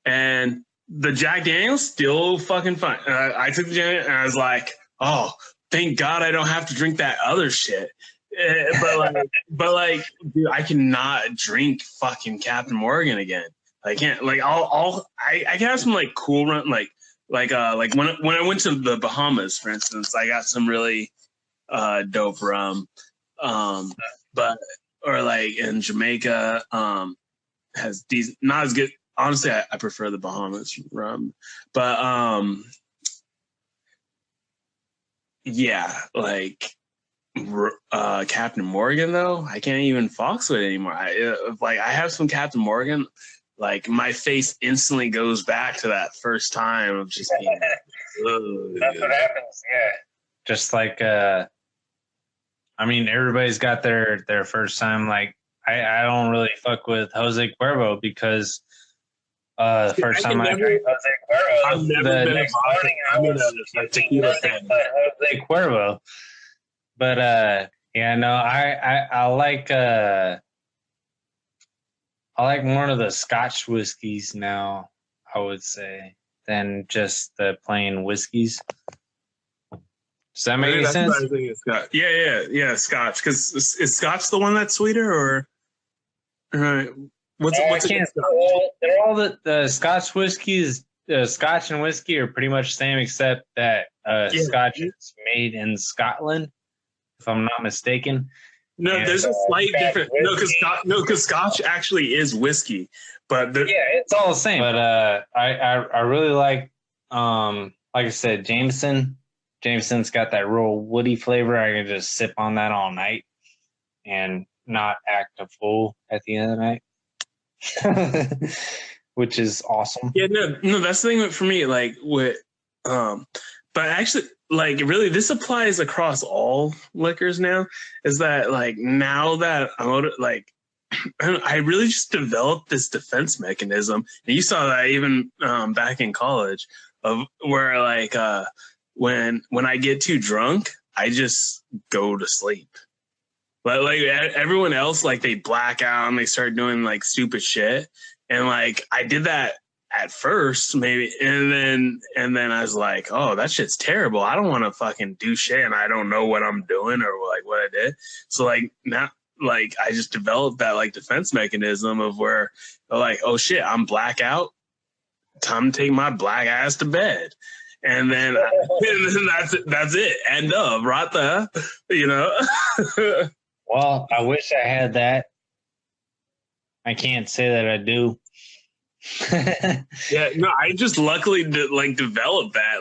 And the Jack Daniels still fucking fine. I took the Jack and I was like, oh, thank God I don't have to drink that other shit. But like, dude, I cannot drink fucking Captain Morgan again. I can't. Like, I can have some like cool run, like when I went to the Bahamas, for instance, I got some really dope rum. But or like in Jamaica, has these not as good. Honestly, I prefer the Bahamas rum, but yeah, like Captain Morgan though, I can't even fox with it anymore. I have some Captain Morgan, like my face instantly goes back to that first time of just being. That's what happens. Yeah, just like I mean, everybody's got their first time. Like I don't really fuck with Jose Cuervo because the first time I drank Jose Cuervo, I've never the been next a morning I was a tequila fan. Jose Cuervo. But yeah, no, I like more of the Scotch whiskeys now, I would say, than just the plain whiskeys. Does that make any sense? What I think it's Scotch. Yeah, Scotch. Because is Scotch the one that's sweeter, or what's I can't. They're all the Scotch whiskeys. Scotch and whiskey are pretty much the same, except that Scotch is made in Scotland, if I'm not mistaken. No, and there's a slight difference. No, because Scotch actually is whiskey, but it's all the same. But I really like I said, Jameson. Jameson's got that real woody flavor. I can just sip on that all night and not act a fool at the end of the night, which is awesome. Yeah, no, that's the thing for me. Like with, but actually, like really, this applies across all liquors now. Is that like now that I'm like, I really just developed this defense mechanism, and you saw that even back in college, of where like when I get too drunk, I just go to sleep. But like everyone else, like they black out and they start doing like stupid shit. And like I did that at first, maybe, and then I was like, oh, that shit's terrible. I don't want to fucking do shit, and I don't know what I'm doing or like what I did. So like now, like I just developed that like defense mechanism of where like, oh shit, I'm blackout. Time to take my black ass to bed. And then that's it. End of right there, you know. Well, I wish I had that. I can't say that I do. Yeah, no, I just luckily developed that.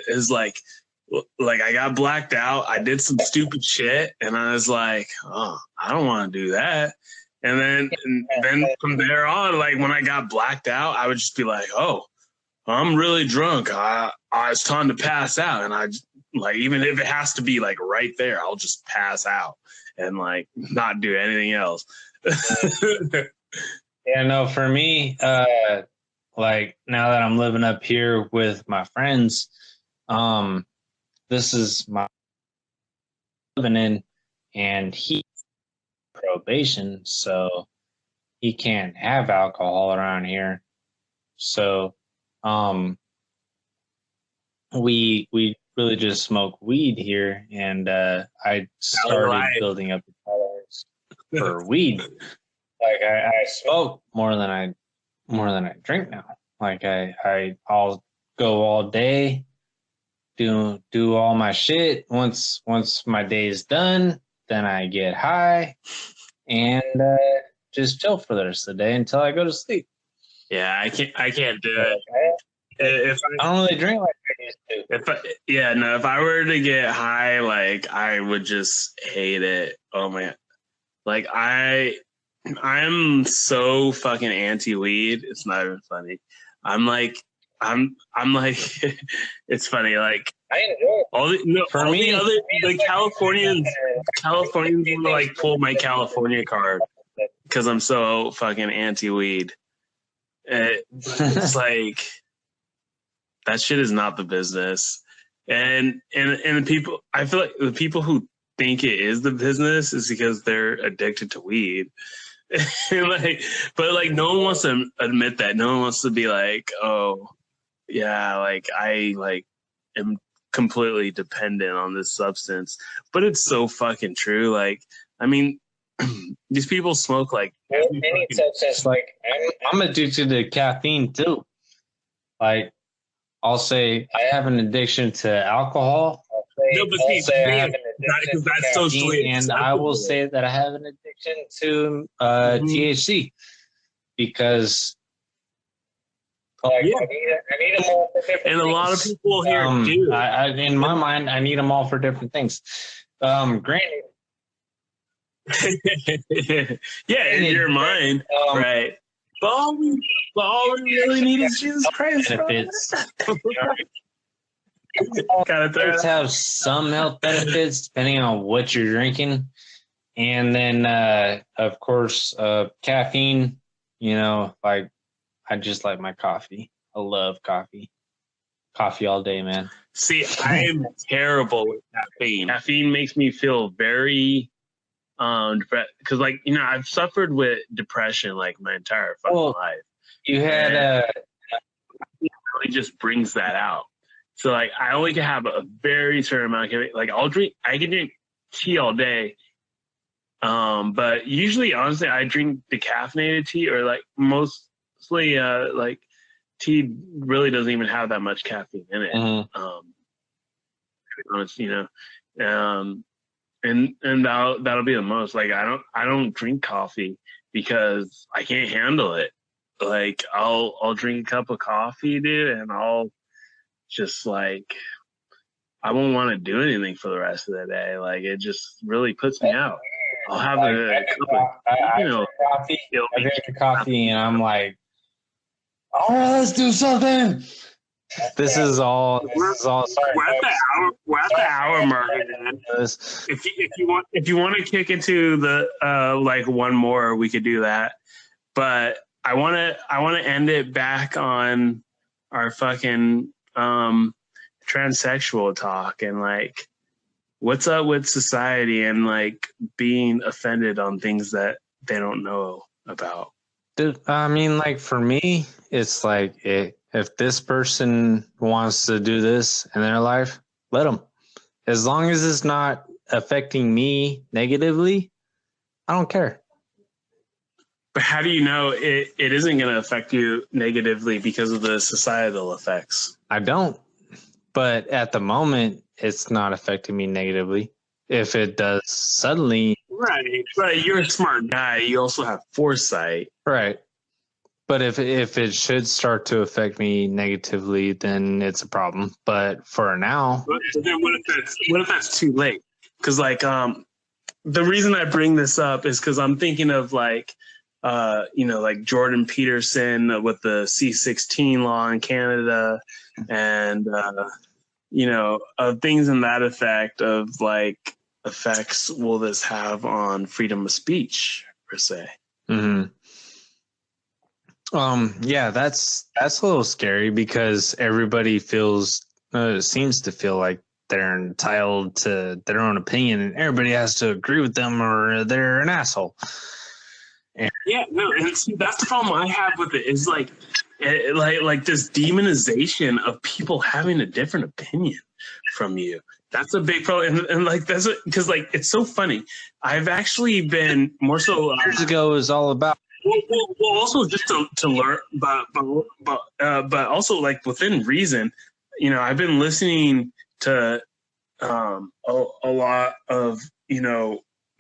It's like I got blacked out. I did some stupid shit, and I was like, oh, I don't want to do that. And then from there on, like when I got blacked out, I would just be like, oh, I'm really drunk. It's time to pass out. And I like, even if it has to be like right there, I'll just pass out and like not do anything else. Yeah, no, for me, like now that I'm living up here with my friends, this is my living in, and he probation, so he can't have alcohol around here. So we really just smoke weed here, and I started building up a tolerance for weed. Like I smoke more than I drink now. Like I'll go all day, do all my shit. Once my day is done, then I get high and just chill for the rest of the day until I go to sleep. Yeah, I can't do it. If I don't really drink like I used to. If I were to get high, like I would just hate it. Oh man, like I'm so fucking anti-weed. It's not even funny. I'm like, it's funny. Like I enjoy it. The Californians want to like pull my California card because I'm so fucking anti-weed. It's like that shit is not the business, and the people. I feel like the people who think it is the business is because they're addicted to weed. But no one wants to admit that. No one wants to be like, oh yeah, like I am completely dependent on this substance. But it's so fucking true. Like, I mean, these people smoke like any substance. Like I'm addicted to caffeine too. Like I'll say I have an addiction to alcohol. I'll say No, but see, because that's socially and I will say that I have an addiction to THC because I need them all for different and things. A lot of people here do. In my mind, I need them all for different things. Granted. Yeah, in your mind, right? But all we really need is Jesus Christ. Benefits. Gotta have some health benefits depending on what you're drinking, and then of course caffeine. You know, like I just like my coffee. I love coffee. Coffee all day, man. See, I am terrible with caffeine. Caffeine makes me feel very because like I've suffered with depression like my entire fucking life. You had it really just brings that out. So like I only can have a very certain amount of caffeine. Like I can drink tea all day. But usually honestly I drink decaffeinated tea, or like mostly like tea really doesn't even have that much caffeine in it. Mm-hmm. To be honest, and that'll be the most. Like I don't drink coffee because I can't handle it. Like I'll drink a cup of coffee, dude, and I'll just like I won't want to do anything for the rest of the day. Like it just really puts me out. I'll have a cup of coffee. I drink a coffee and I'm like, all right, let's do something. This is all. Sorry, we're at the hour mark, man. If you want to kick into the like one more, we could do that. But I want to end it back on our fucking transsexual talk and like what's up with society and like being offended on things that they don't know about. Dude, I mean, like for me, it's like if this person wants to do this in their life, let them. As long as it's not affecting me negatively, I don't care. But how do you know it isn't going to affect you negatively because of the societal effects? I don't. But at the moment, it's not affecting me negatively. If it does suddenly. Right. But you're a smart guy. You also have foresight. Right. But if it should start to affect me negatively, then it's a problem. But for now. But then what if that's too late? Because like the reason I bring this up is because I'm thinking of like like Jordan Peterson with the C-16 law in Canada and things in that effect of like effects will this have on freedom of speech per se. Mm-hmm. Yeah, that's a little scary because everybody seems to feel like they're entitled to their own opinion and everybody has to agree with them or they're an asshole. And see, that's the problem I have with it is like this demonization of people having a different opinion from you. That's a big problem, and like that's because like it's so funny. I've actually been more so years ago is all about. Well, also just to learn, but also like within reason, I've been listening to a lot of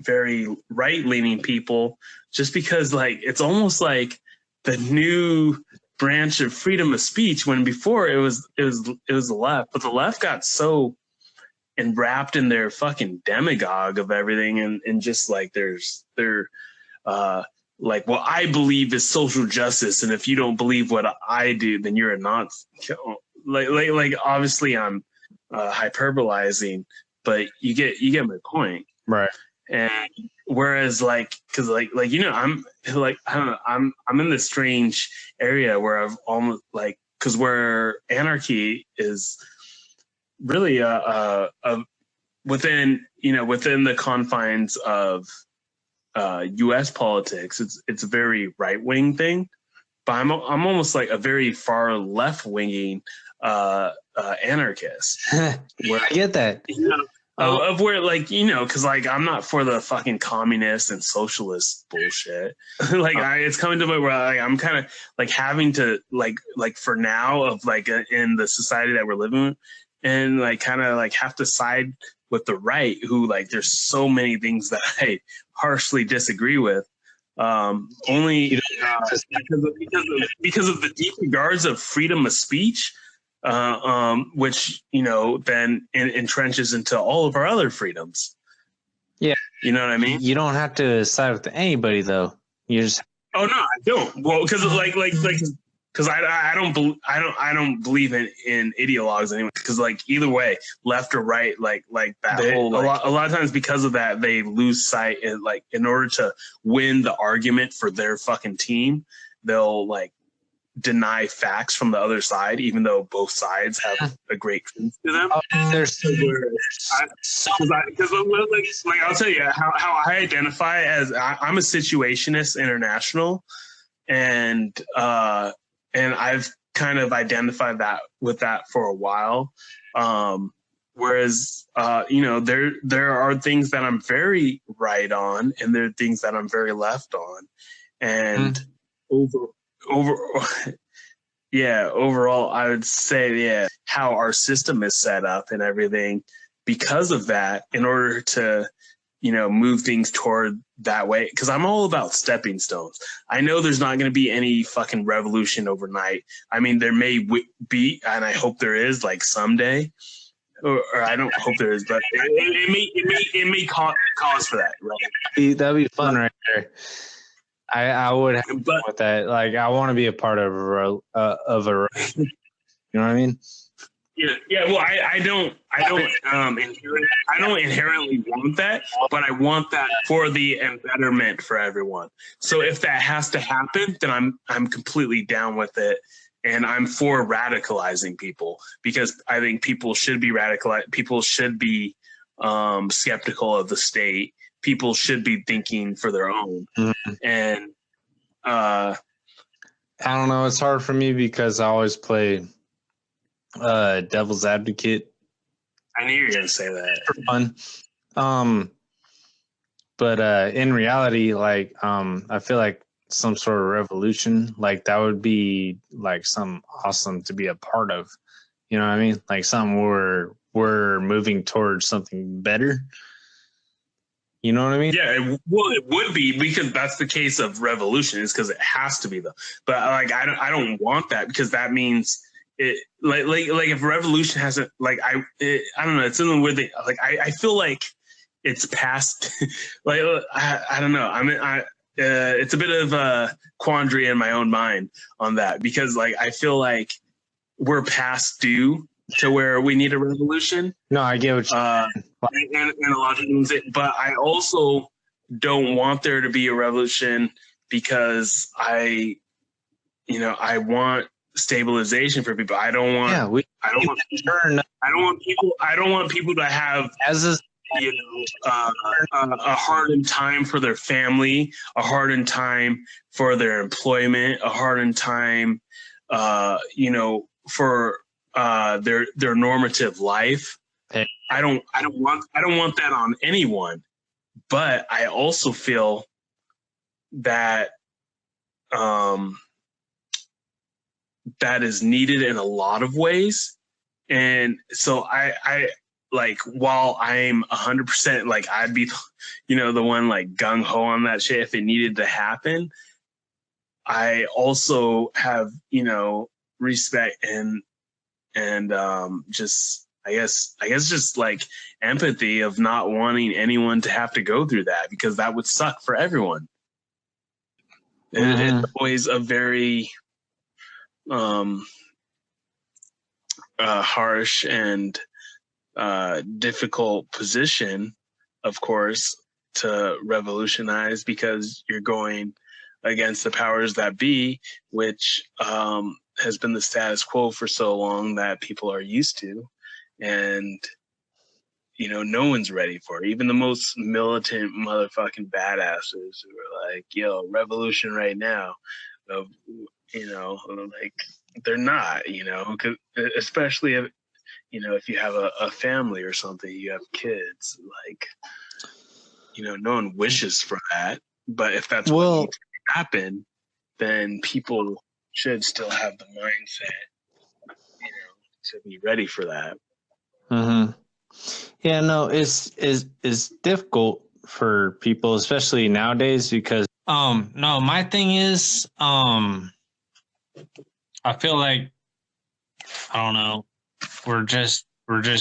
very right leaning people, just because like it's almost like the new branch of freedom of speech when before it was the left, but the left got so enwrapped in their fucking demagogue of everything and just like they're like what I believe is social justice, and if you don't believe what I do, then you're a Nazi. Like obviously I'm hyperbolizing, but you get my point, right? And whereas like because like I'm like I don't know I'm in this strange area where I've almost like because where anarchy is really within the confines of U.S. politics, it's a very right wing thing, but I'm almost like a very far left winging anarchist. Where I get that, of where like because like I'm not for the fucking communist and socialist bullshit. Like it's coming to a point where like, I'm kind of like having to like for now of like in the society that we're living in, and like kind of like have to side with the right, who like there's so many things that I harshly disagree with. Only because of the deep regards of freedom of speech, which then entrenches into all of our other freedoms. Yeah, you know what I mean. You don't have to side with anybody though. You just Oh no, I don't. Well, because because I don't believe in ideologues anyway. Because like either way, left or right, like that whole a lot of times because of that they lose sight, and like in order to win the argument for their fucking team, they'll like deny facts from the other side, even though both sides have a great truth to them. Because like I'll tell you how I identify as I'm a situationist international, and I've kind of identified that with that for a while. Whereas there are things that I'm very right on, and there are things that I'm very left on, and overall, I would say, how our system is set up and everything because of that, in order to, move things toward that way. Because I'm all about stepping stones. I know there's not going to be any fucking revolution overnight. I mean, there may be, and I hope there is, like someday. Or I don't hope there is, but it may cause for that. Right? That'd be fun right there. I would have fun with that. Like, I want to be a part of a you know what I mean? Yeah. Well, I don't inherently want that, but I want that for the betterment for everyone. So if that has to happen, then I'm completely down with it, and I'm for radicalizing people, because I think people should be radicalized. People should be skeptical of the state. People should be thinking for their own. Mm-hmm. And I don't know. It's hard for me because I always play devil's advocate. I knew you were going to say that. For fun. But in reality, like, I feel like some sort of revolution, like that would be like something awesome to be a part of. You know what I mean? Like something we're moving towards something better. You know what I mean? Yeah, it would be, because that's the case of revolution, is because it has to be, though. But like, I don't want that, because that means it like if revolution hasn't, like I don't know, it's something weird. Like I feel like it's past. Like I don't know. I mean, it's a bit of a quandary in my own mind on that, because like I feel like we're past due to where we need a revolution. No, I get what and a lot of things, but I also don't want there to be a revolution, because I want stabilization for people. I don't want people to have a hardened time for their family, a hardened time for their employment, a hardened time for their normative life. I don't want that on anyone, but I also feel that that is needed in a lot of ways. And so I like, while I'm 100%, like I'd be, the one like gung ho on that shit if it needed to happen, I also have, respect and just, I guess just like empathy of not wanting anyone to have to go through that, because that would suck for everyone. It's always a very harsh and difficult position, of course, to revolutionize, because you're going against the powers that be, which has been the status quo for so long that people are used to. And, no one's ready for it. Even the most militant motherfucking badasses who are like, yo, revolution right now. Like, they're not, 'cause especially if, if you have a family or something, you have kids, like, no one wishes for that. But if that's what needs to happen, then people should still have the mindset, to be ready for that. Mm-hmm. Yeah, no, it's difficult for people, especially nowadays, because no, my thing is I feel like I don't know, we're just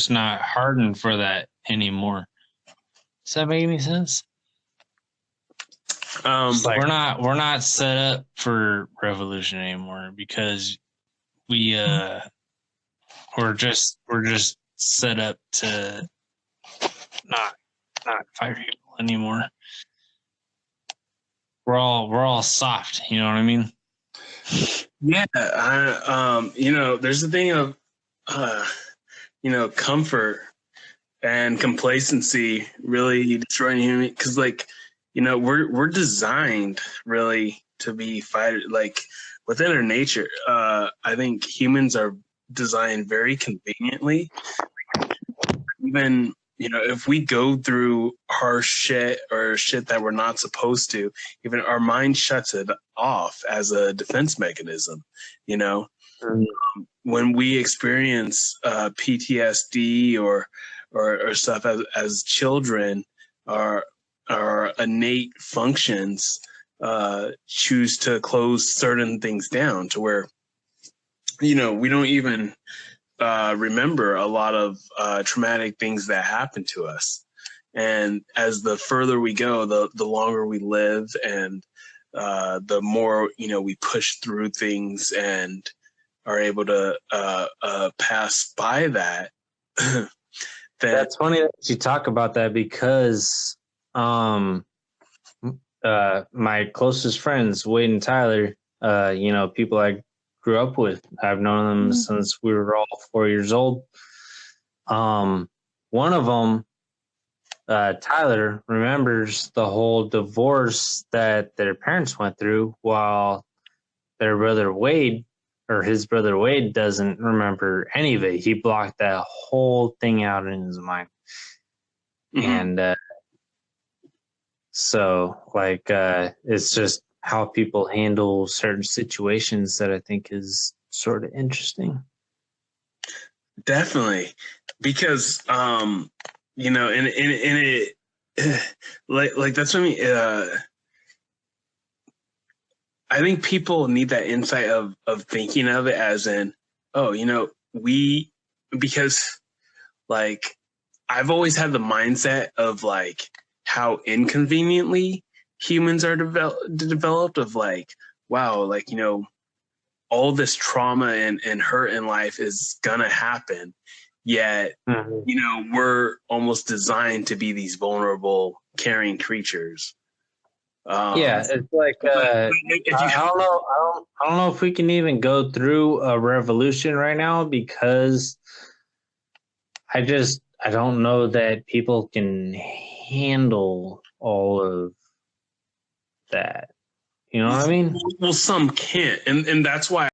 not hardened for that anymore. Does that make any sense? We're not set up for revolution anymore because we're just set up to not fight people anymore. We're all soft, you know what I mean? Yeah, there's the thing of comfort and complacency really destroying human, because we're designed really to be fighter, like within our nature. I think humans are designed very conveniently. Even if we go through harsh shit or shit that we're not supposed to, even our mind shuts it off as a defense mechanism. When we experience PTSD or stuff as children, our innate functions choose to close certain things down to where we don't even remember a lot of traumatic things that happen to us. And as the further we go, the longer we live, and the more we push through things and are able to pass by that. That's funny that you talk about that, because my closest friends, Wade and Tyler, people I grew up with, I've known them since we were all 4 years old. One of them, Tyler, remembers the whole divorce that their parents went through, while his brother Wade doesn't remember any of it. He blocked that whole thing out in his mind. Mm-hmm. And it's just how people handle certain situations that I think is sort of interesting. Definitely, because and it like that's what I mean. I think people need that insight of thinking of it as in, because I've always had the mindset of how inconveniently humans are developed of wow, all this trauma and hurt in life is gonna happen, yet we're almost designed to be these vulnerable, caring creatures. It's I don't know if we can even go through a revolution right now, because I don't know that people can handle all of that. You know what I mean? Well, some can't, and that's why